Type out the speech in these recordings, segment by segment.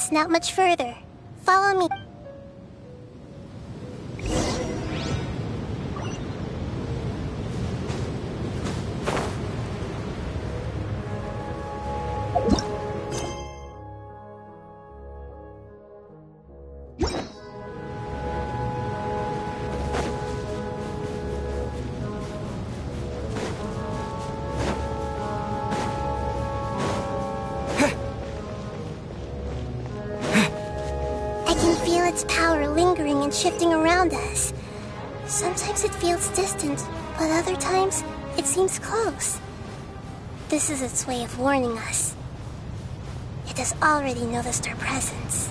It's not much further. Follow me. Its power lingering and shifting around us. Sometimes it feels distant, but other times it seems close. This is its way of warning us. It has already noticed our presence.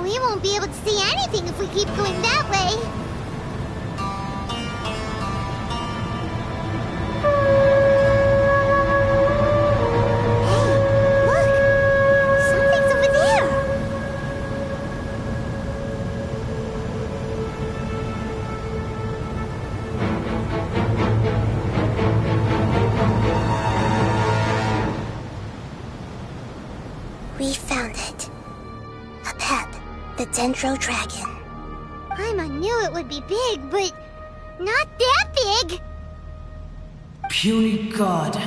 We won't be able to see anything if we keep going that way. Hey, look! Something's over there! We found it. Apep, the Dendro Dragon. I knew it would be big, but not that big! Puny god,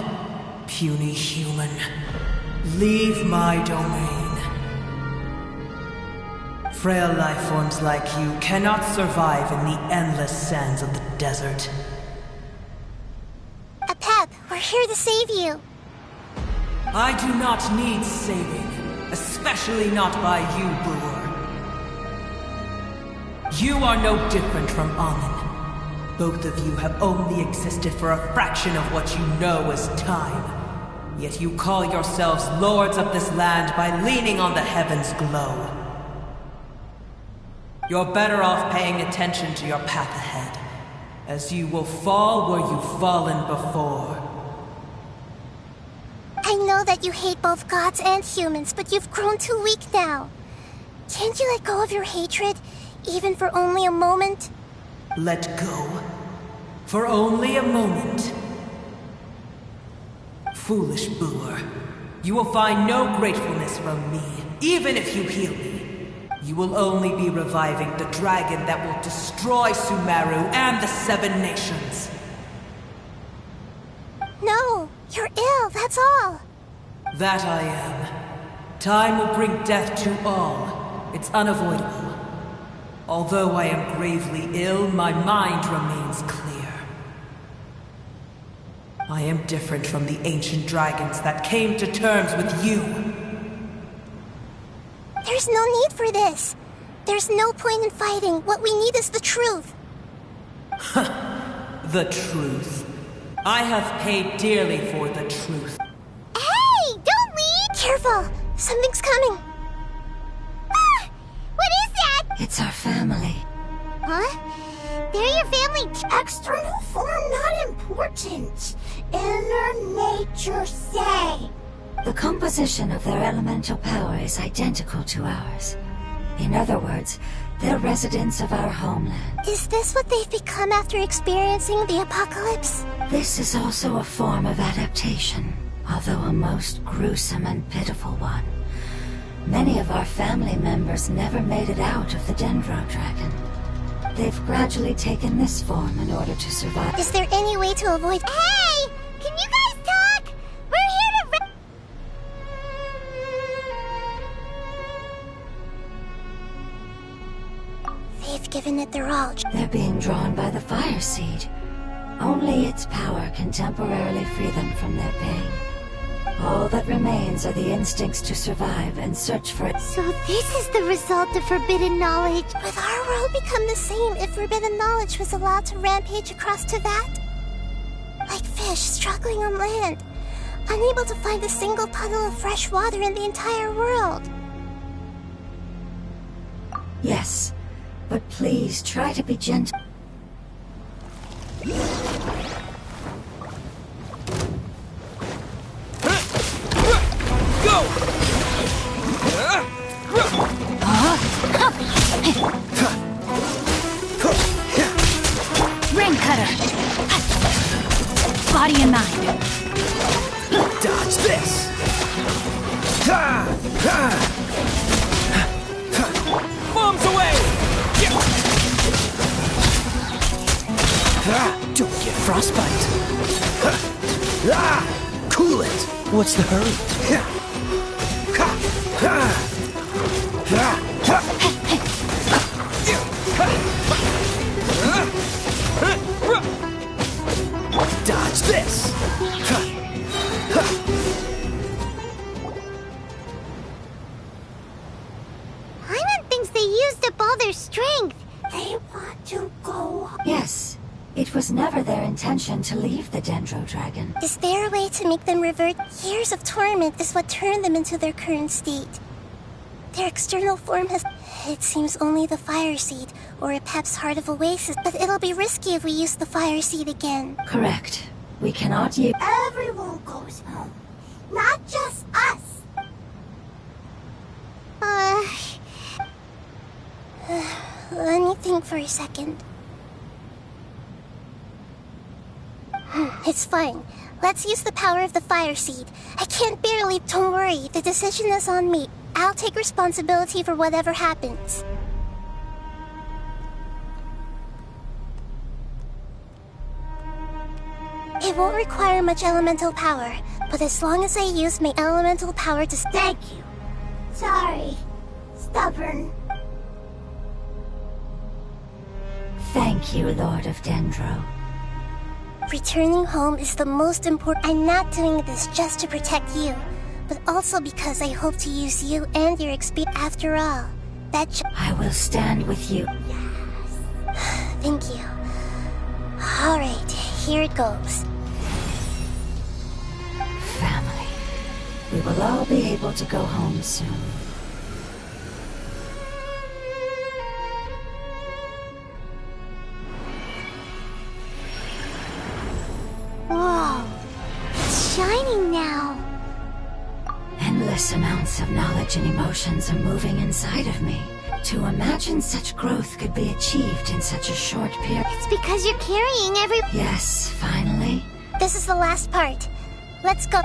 puny human, leave my domain. Frail life forms like you cannot survive in the endless sands of the desert. Apep, we're here to save you. I do not need saving, especially not by you, Buor. You are no different from Amun. Both of you have only existed for a fraction of what you know as time. Yet you call yourselves lords of this land by leaning on the heavens' glow. You're better off paying attention to your path ahead, as you will fall where you've fallen before. I know that you hate both gods and humans, but you've grown too weak now. Can't you let go of your hatred, even for only a moment? Let go? For only a moment? Foolish Buor. You will find no gratefulness from me, even if you heal me. You will only be reviving the dragon that will destroy Sumeru and the Seven Nations. No, you're ill, that's all. That I am. Time will bring death to all. It's unavoidable. Although I am gravely ill, my mind remains clear. I am different from the ancient dragons that came to terms with you. There's no need for this. There's no point in fighting. What we need is the truth. The truth. I have paid dearly for the truth. Hey! Don't leave! Careful! Something's coming. Ah! What is that? It's our family. Huh? They're your family External form not important. Inner nature say. The composition of their elemental power is identical to ours. In other words, they're residents of our homeland. Is this what they've become after experiencing the apocalypse? This is also a form of adaptation, although a most gruesome and pitiful one. Many of our family members never made it out of the Dendro Dragon. They've gradually taken this form in order to survive. Is there any way to avoid... Hey! Can you guys talk? We're here to... They've given it their all. They're being drawn by the Fire Seed. Only its power can temporarily free them from their pain. All that remains are the instincts to survive and search for it. So this is the result of forbidden knowledge. Would our world become the same if forbidden knowledge was allowed to rampage across Teyvat? Like fish struggling on land, unable to find a single puddle of fresh water in the entire world. Yes, but please try to be gentle. body and mind. Dodge this! Bombs away! Don't get frostbite. Cool it. What's the hurry? Dodge this! Paimon thinks they used up all their strength. They want to go. Yes, it was never their intention to leave the Dendro Dragon. Is there a way to make them revert? Years of torment is what turned them into their current state. Their external form has... It seems only the Fire Seed, or Apep's Heart of Oasis, but it'll be risky if we use the Fire Seed again. Correct. We cannot use... Everyone goes home. Not just us. Let me think for a second. It's fine. Let's use the power of the Fire Seed. I can't bear to leave. Don't worry, the decision is on me. I'll take responsibility for whatever happens. It won't require much elemental power, but as long as I use my elemental power to... Thank you. Sorry. Stubborn. Thank you, Lord of Dendro. Returning home is the most important. I'm not doing this just to protect you, but also because I hope to use you and your experience. After all, I will stand with you. Thank you. Alright, here it goes. Family. We will all be able to go home soon. Whoa. It's shining now. Endless amounts of knowledge and emotions are moving inside of me. To imagine such growth could be achieved in such a short period. It's because you're carrying every... Yes, finally. This is the last part. Let's go.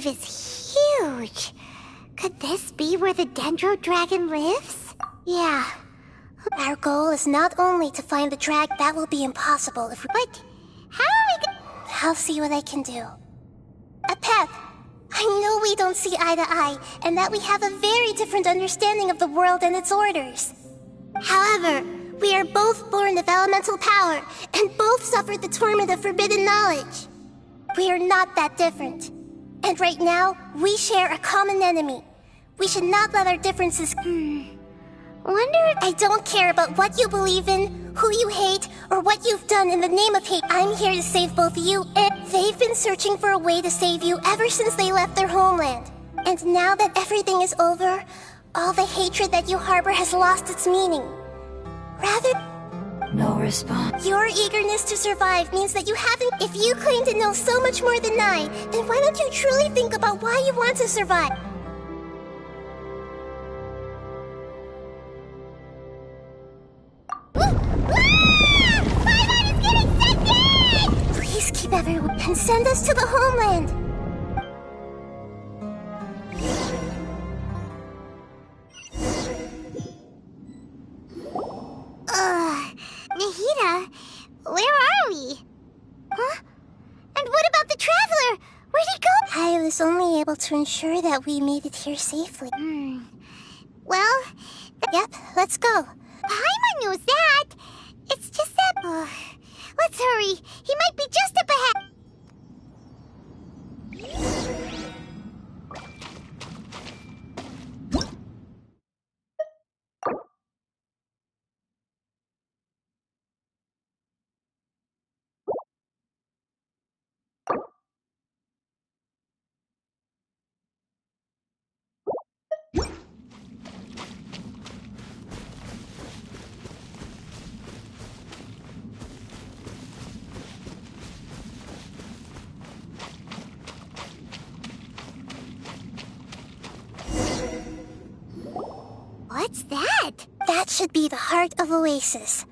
Is huge. Could this be where the Dendro Dragon lives? Yeah. Our goal is not only to find the drag, that will be impossible if we... But how are we I'll see what I can do. Apep, I know we don't see eye to eye, and that we have a very different understanding of the world and its orders. However, we are both born of elemental power, and both suffered the torment of forbidden knowledge. We are not that different. And right now, we share a common enemy. We should not let our differences... Wonder... I don't care about what you believe in, who you hate, or what you've done in the name of hate. I'm here to save both you and... They've been searching for a way to save you ever since they left their homeland. And now that everything is over, all the hatred that you harbor has lost its meaning. Rather... No response. Your eagerness to survive means that you haven't... If you claim to know so much more than I, then why don't you truly think about why you want to survive? Paimon is getting scented! Please keep everyone and send us to the homeland. Nahida, where are we? Huh? And what about the Traveler? Where'd he go? I was only able to ensure that we made it here safely. Well, Yep, let's go. Paimon knows that. It's just that... let's hurry. He might be just up ahead. What's that? That should be the heart of Oasis.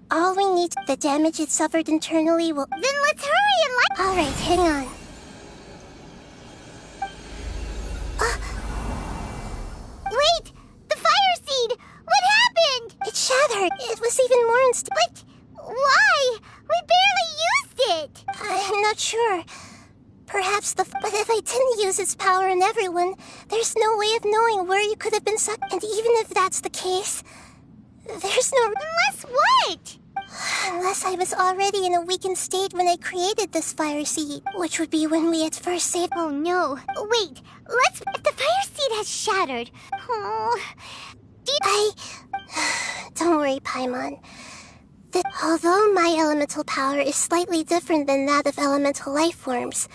All we need, the damage it suffered internally will... Then let's hurry and light... Alright, hang on. Wait! The fire seed! What happened? It shattered. It was even more But why? We barely used it! I'm not sure. Perhaps But if I didn't use its power on everyone, there's no way of knowing where you could have been sucked. And even if that's the case, there's no... Unless what? Unless I was already in a weakened state when I created this fire seed, which would be when we at first saved... Oh no. Wait, let's... If the fire seed has shattered... Oh... Don't worry, Paimon. Although my elemental power is slightly different than that of elemental life forms,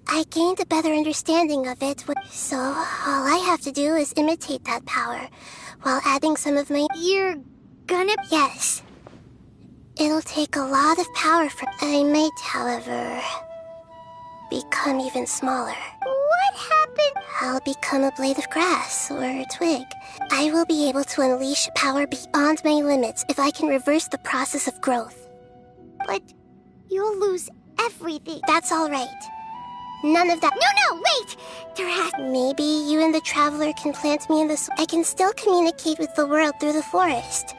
I gained a better understanding of it, so all I have to do is imitate that power, while adding some of my... You're gonna... Yes. It'll take a lot of power from... I might, however, become even smaller. What happened? I'll become a blade of grass or a twig. I will be able to unleash power beyond my limits if I can reverse the process of growth. But you'll lose everything. That's all right. None of that... No, wait! There has... Maybe you and the Traveler can plant me in the... I can still communicate with the world through the forest.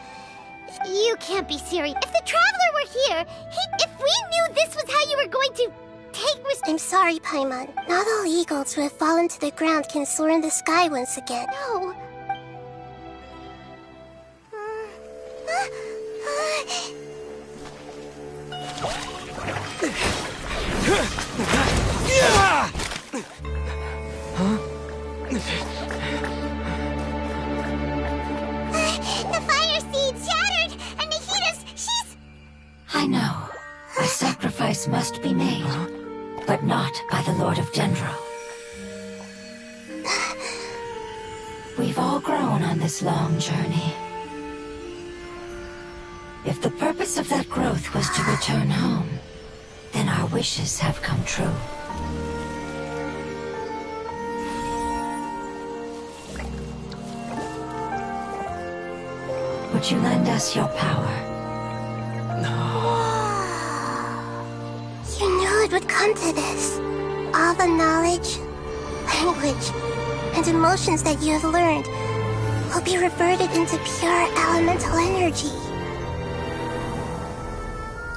You can't be serious. If the Traveler were here, if we knew this was how you were going to take... I'm sorry, Paimon. Not all eagles who have fallen to the ground can soar in the sky once again. No. The fire seed shattered, and she's... I know. A sacrifice must be made, but not by the Lord of Dendro. We've all grown on this long journey. If the purpose of that growth was to return home, then our wishes have come true. Would you lend us your power? You knew it would come to this. All the knowledge, language, and emotions that you have learned will be reverted into pure elemental energy.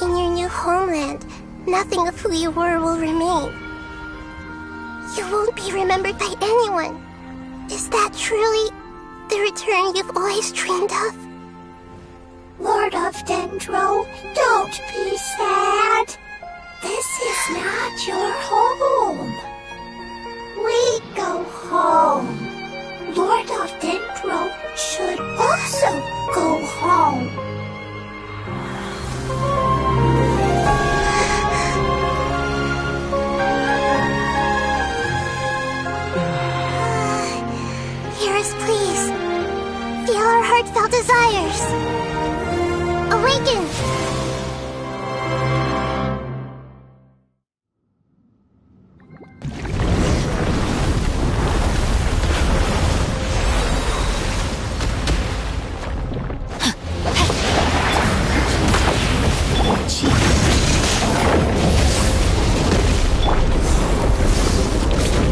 In your new homeland, nothing of who you were will remain. You won't be remembered by anyone. Is that truly the return you've always dreamed of? Lord of Dendro, don't be sad. This is not your home. We go home. Lord of Dendro should also yours. Awaken!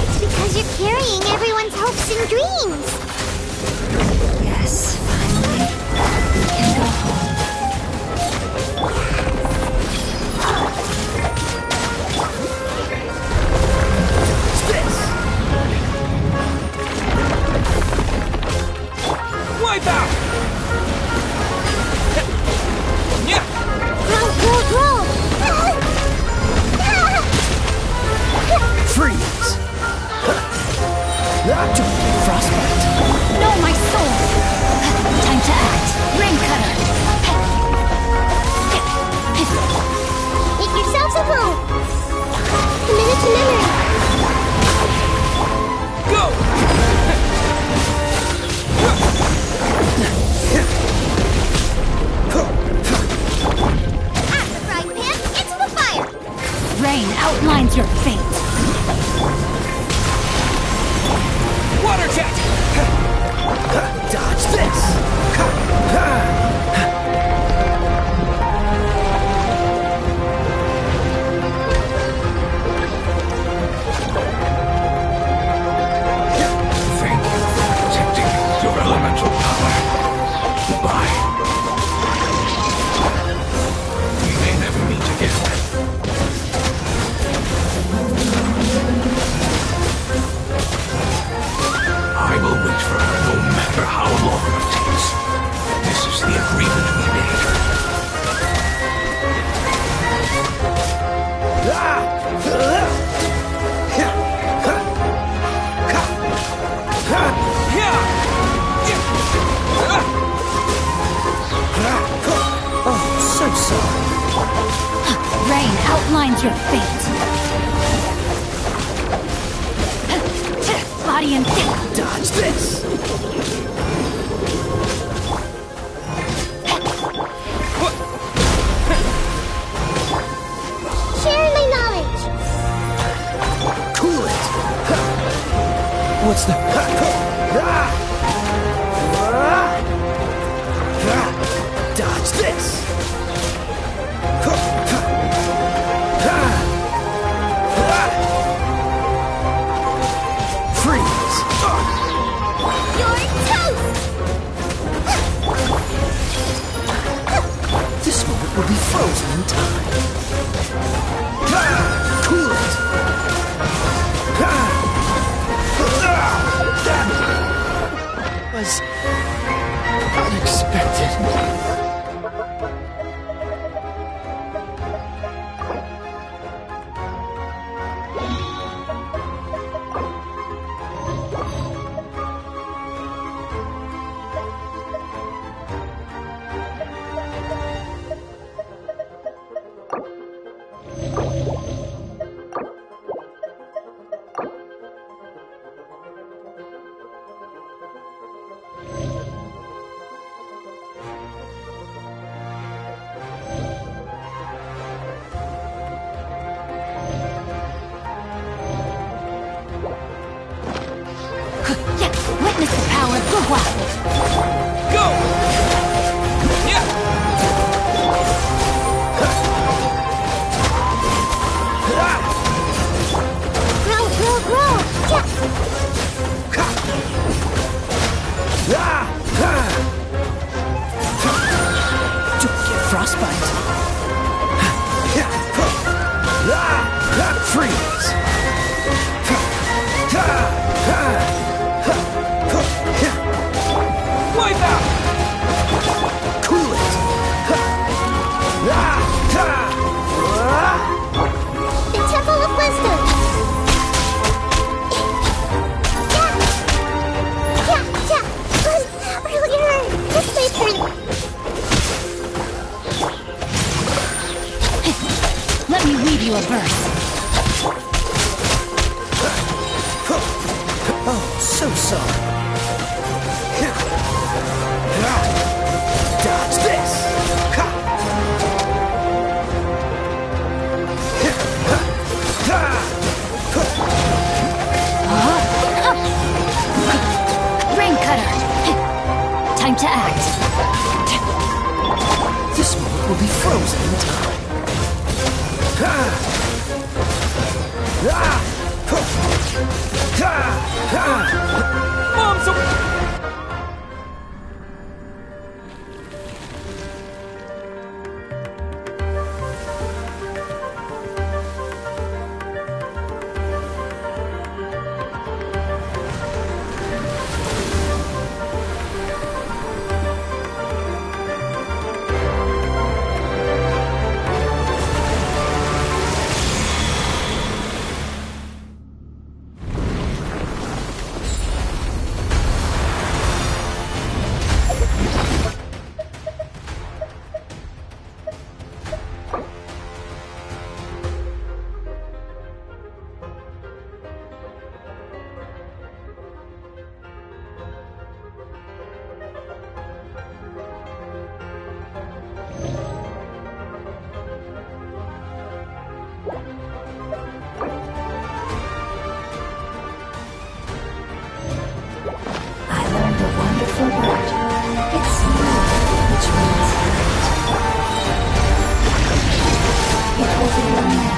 It's because you're carrying everyone's hopes and dreams. Yes, finally, we can go home. Wipe out! Yeah! Roll, roll, roll! Freeze! Don't get frostbite. No, my soul! Time to act. Rain cutter! Make yourselves at home. Commit to memory. Go! At the frying pan, into the fire. Rain outlines your fate. Water jet! Dodge this! Thank you for protecting your elemental power. Goodbye. We may never meet again. I will wait for her no matter how long it takes. This is the agreement we made. Oh, so sorry. Rain outlines your fate. Body and stick. Dodge this! Share my knowledge. Cool it! What's the... Dodge this! Freeze! You're toast. This moment will be frozen in time. Cool it! That was unexpected. Witness the power of Guhua. Go! Yeah! Grow, grow, grow. Don't get frostbite. Freeze! Wipe out! Cool it! The Temple of Wisdom. Really hurt. Just wait for me. Let me weave you a verse. Oh, so sorry. Time to act. This moment will be frozen in time. Mom's I learned a wonderful word. It's you, which means light. It will be your name.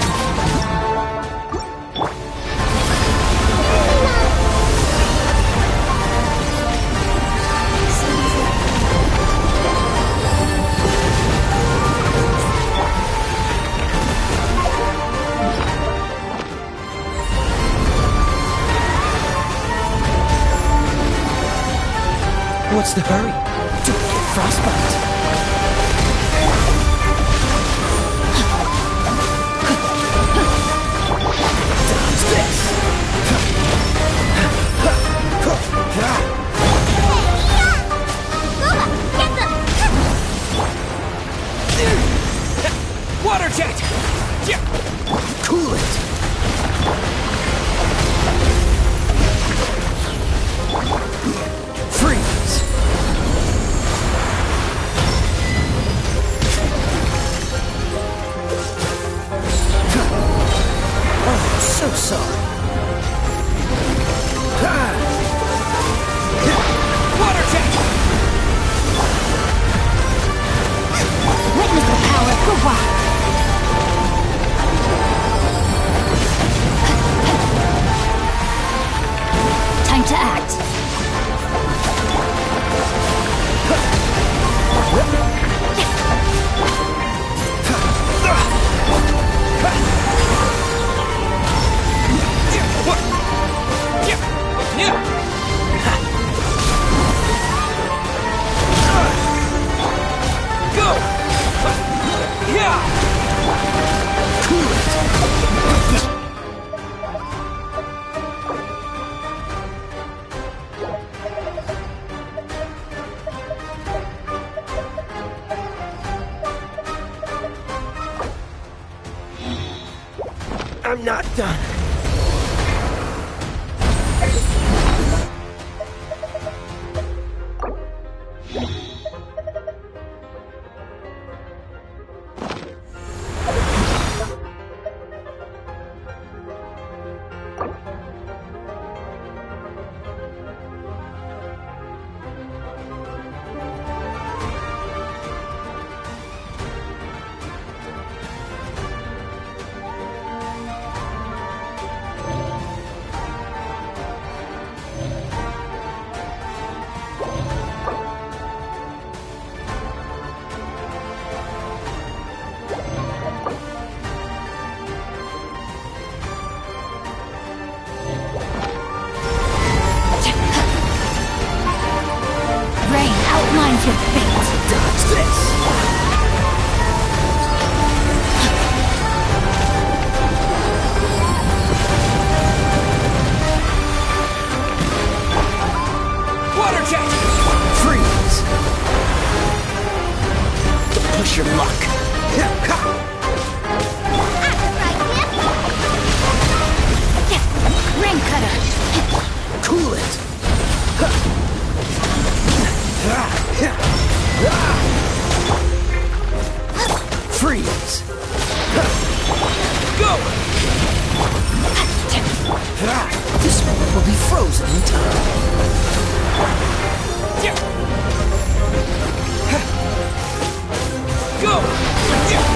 What's the hurry? Don't get frostbite. Dodge this! water jet! Cool it! Freeze! Oh, so sorry. Water jet! Witness the power of Guwa. Time to act. Go! Yeah! Cool it! I'm not done. Rain outlines your fate. Dodge this! Water jet! Freeze! Don't push your luck. Rain cutter. Cool it! Freeze! Go! This moment will be frozen in time. Go!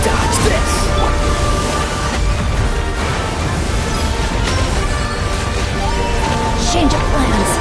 Dodge this! Change of plans.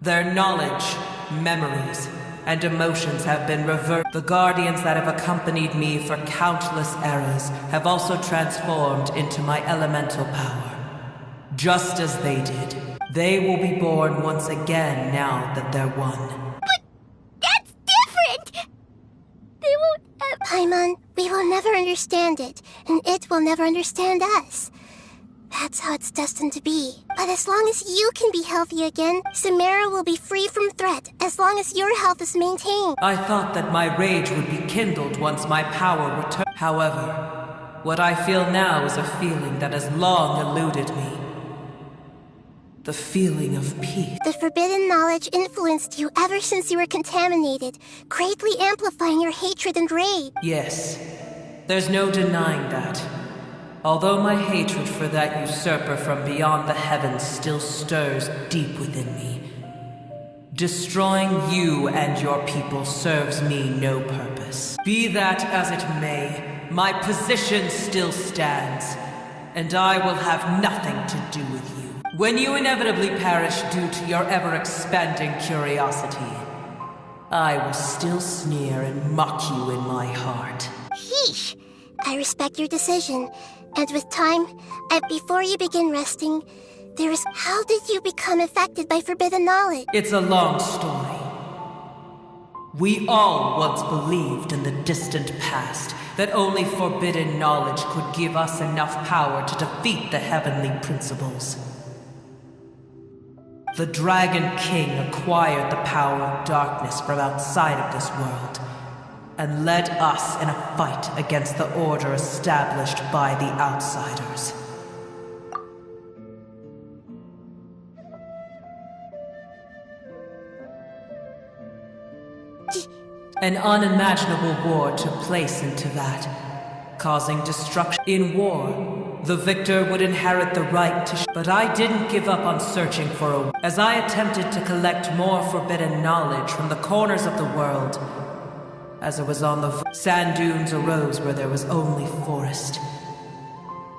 Their knowledge, memories, and emotions have been reversed. The guardians that have accompanied me for countless eras have also transformed into my elemental power. Just as they did. They will be born once again now that they're one. But that's different! They won't ever... Paimon, we will never understand it, and it will never understand us. That's how it's destined to be. But as long as you can be healthy again, Samara will be free from threat, as long as your health is maintained. I thought that my rage would be kindled once my power returned. However, what I feel now is a feeling that has long eluded me. The feeling of peace. The forbidden knowledge influenced you ever since you were contaminated, greatly amplifying your hatred and rage. Yes, there's no denying that. Although my hatred for that usurper from beyond the heavens still stirs deep within me, destroying you and your people serves me no purpose. Be that as it may, my position still stands, and I will have nothing to do with you. When you inevitably perish due to your ever-expanding curiosity, I will still sneer and mock you in my heart. Sheesh. I respect your decision. And with time, before you begin resting, there is... How did you become affected by forbidden knowledge? It's a long story. We all once believed in the distant past that only forbidden knowledge could give us enough power to defeat the heavenly principles. The Dragon King acquired the power of darkness from outside of this world, and led us in a fight against the order established by the outsiders. An unimaginable war took place into that, causing destruction. In war, the victor would inherit the right to but I didn't give up on searching for a... As I attempted to collect more forbidden knowledge from the corners of the world, as it was on the sand dunes arose where there was only forest.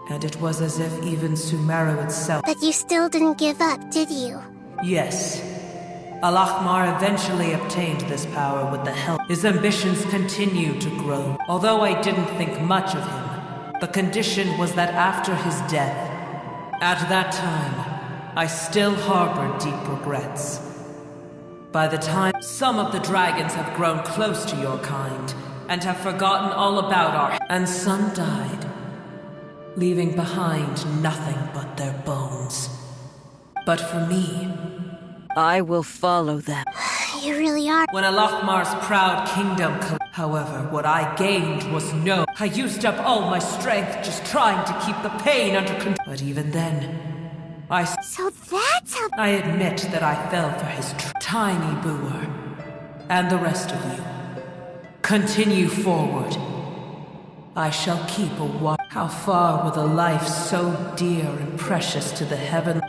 And it was as if even Sumeru itself... But you still didn't give up, did you? Yes. Al-Ahmar eventually obtained this power with the help. His ambitions continued to grow. Although I didn't think much of him, the condition was that after his death, at that time, I still harbored deep regrets. By the time some of the dragons have grown close to your kind, and have forgotten all about our... And some died, leaving behind nothing but their bones. But for me, I will follow them. You really are. when Al-Ahmar's proud kingdom however, what I gained was no... I used up all my strength just trying to keep the pain under control. But even then, So that's how... I admit that I fell for his tiny Booer. And the rest of you. Continue forward. I shall keep a watch. How far with a life so dear and precious to the heaven...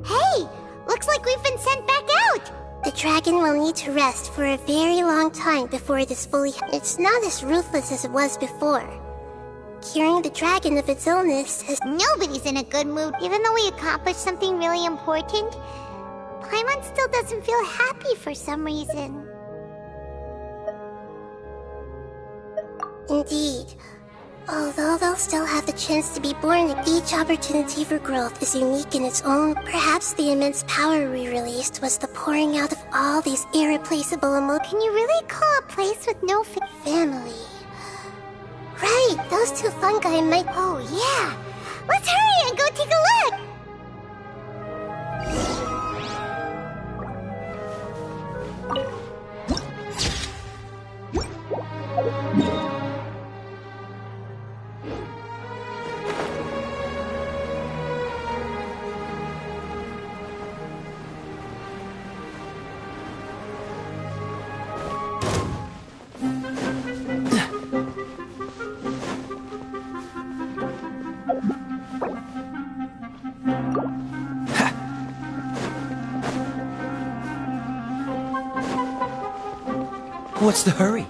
Hey! Looks like we've been sent back out! The dragon will need to rest for a very long time before it is fully... It's not as ruthless as it was before. Curing the dragon of its illness has... Nobody's in a good mood, even though we accomplished something really important. Paimon still doesn't feel happy for some reason. Indeed. Although they'll still have the chance to be born, each opportunity for growth is unique in its own. Perhaps the immense power we released was the pouring out of all these irreplaceable emotions. Can you really call a place with no family? Right, those two fungi might... Oh, yeah! Let's hurry and go take a look! What's the hurry?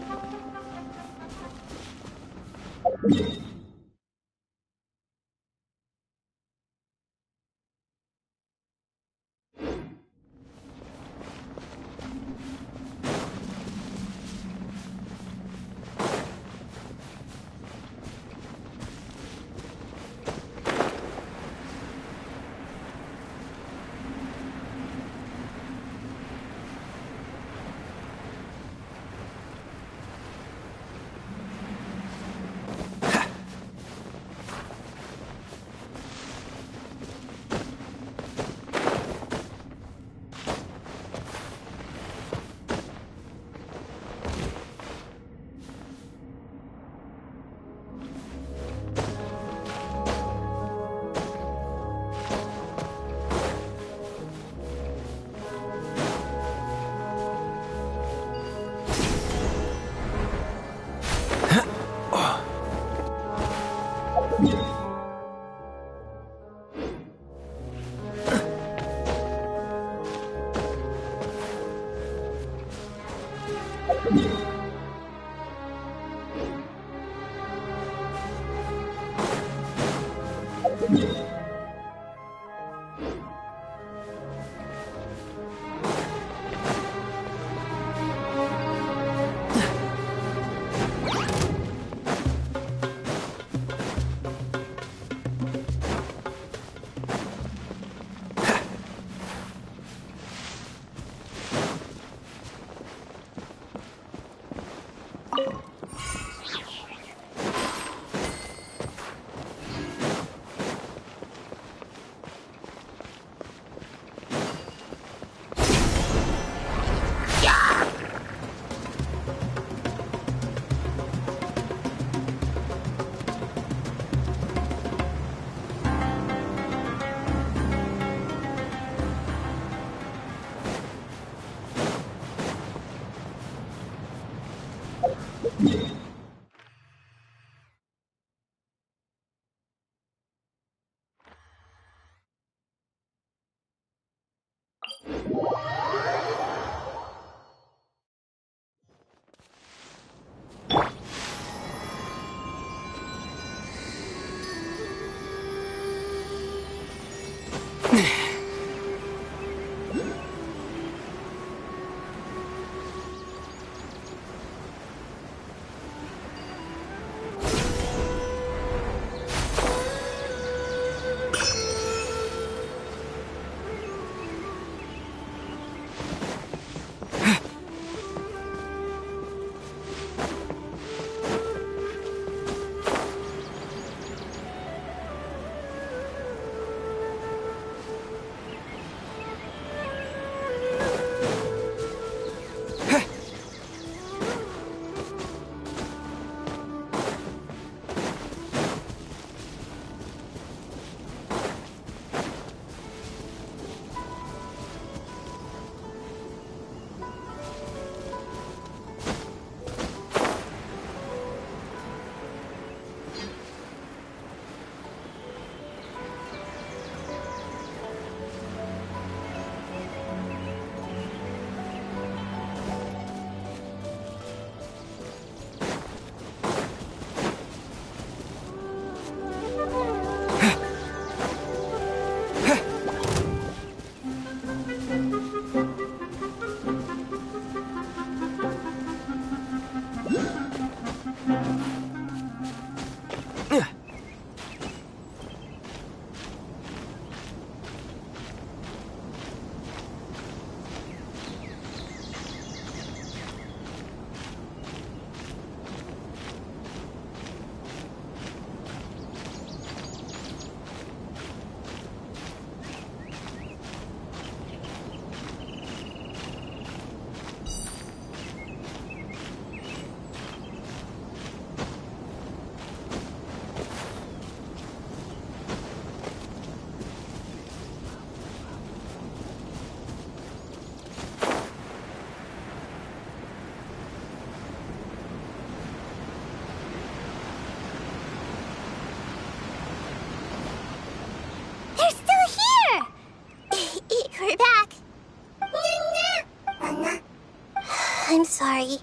sorry.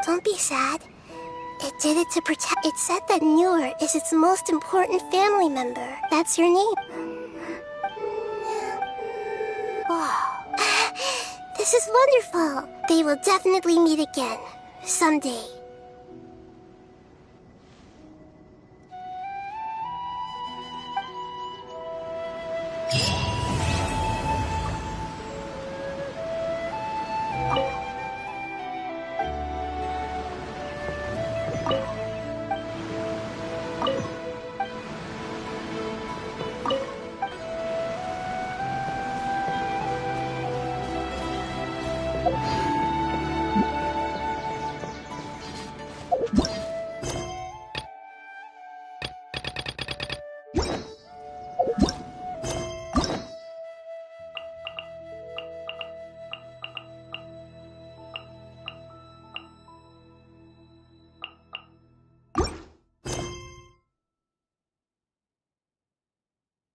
Don't be sad. It did it to protect. It said that Noor is its most important family member. That's your name. Oh. This is wonderful. They will definitely meet again. Someday.